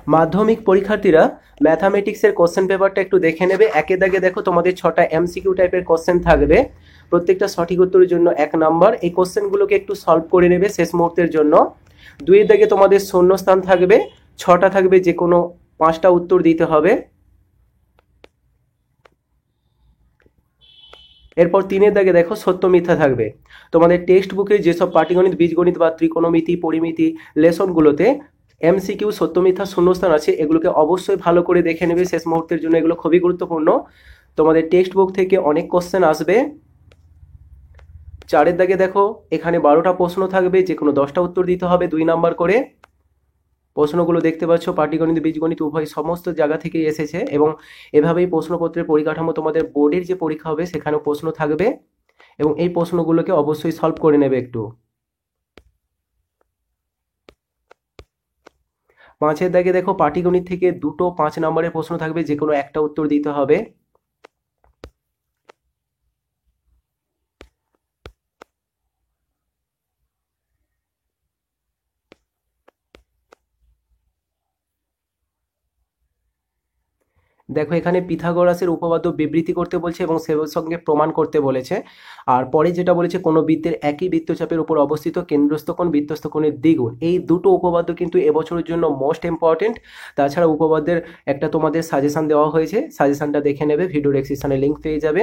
মাধ্যমিক পরীক্ষার্থীরা ম্যাথামেটিক্সের কোশ্চেন পেপারটা একটু দেখে নেবে। একের দাগে দেখো তোমাদের 6টা এমসিকিউ টাইপের কোশ্চেন থাকবে, প্রত্যেকটা সঠিক উত্তরের জন্য 1 নাম্বার। এই কোশ্চেনগুলোকে একটু সলভ করে নেবে শেষ মুহূর্তের জন্য। 2-এর দাগে তোমাদের শূন্যস্থান থাকবে, 6টা থাকবে, যে কোনো 5টা উত্তর দিতে হবে। এরপর 3-এর দাগে দেখো সত্য মিথ্যা থাকবে। তোমাদের টেক্সট বুকে যেসব পাটিগণিত, বীজগণিত বা ত্রিকোণমিতি, পরিমিতি লেসনগুলোতে এমসিকিউ, সত্য মিথ্যা, শূন্যস্থান আছে, এগুলোকে অবশ্যই ভালো করে দেখে নেবে শেষ মুহূর্তের জন্য। এগুলো খুবই গুরুত্বপূর্ণ, তোমাদের টেক্সট বুক থেকে অনেক কোশ্চেন আসবে। 4-এর দাগে দেখো এখানে 12টা প্রশ্ন থাকবে, যে কোনো 10টা উত্তর দিতে হবে 2 নাম্বার করে। প্রশ্নগুলো দেখতে পাচ্ছ পাটিগণিত, বীজগণিত উভয় সমস্ত জায়গা থেকেই এসেছে, এবং এভাবেই প্রশ্নপত্রের পরিকাঠামো তোমাদের বোর্ডের যে পরীক্ষা হবে সেখানেও প্রশ্ন থাকবে, এবং এই প্রশ্নগুলোকে অবশ্যই সলভ করে নেবে একটু। 5-এর দাগে দেখো পাটিগণিত থেকে 2টো 5 নম্বরের প্রশ্ন থাকবে, যে কোনো একটা উত্তর দিতে হবে। দেখো এখানে পিথাগোরাসের উপপাদ্য বিবৃতি করতে বলছে এবং সে সঙ্গে প্রমাণ করতে বলেছে। আর পরে যেটা বলেছে, কোনো বৃত্তের একই বৃত্তচাপের উপর অবস্থিত কেন্দ্রস্থ কোণ বৃত্তস্থ কোণের দ্বিগুণ। এই দুটো উপপাদ্য কিন্তু এবছরের জন্য মোস্ট ইম্পর্টেন্ট। তাছাড়া উপপাদ্যের একটা তোমাদের সাজেশন দেওয়া হয়েছে, সাজেশনটা দেখে নেবে, ভিডিও ডেসক্রিপশনে লিঙ্ক পেয়ে যাবে।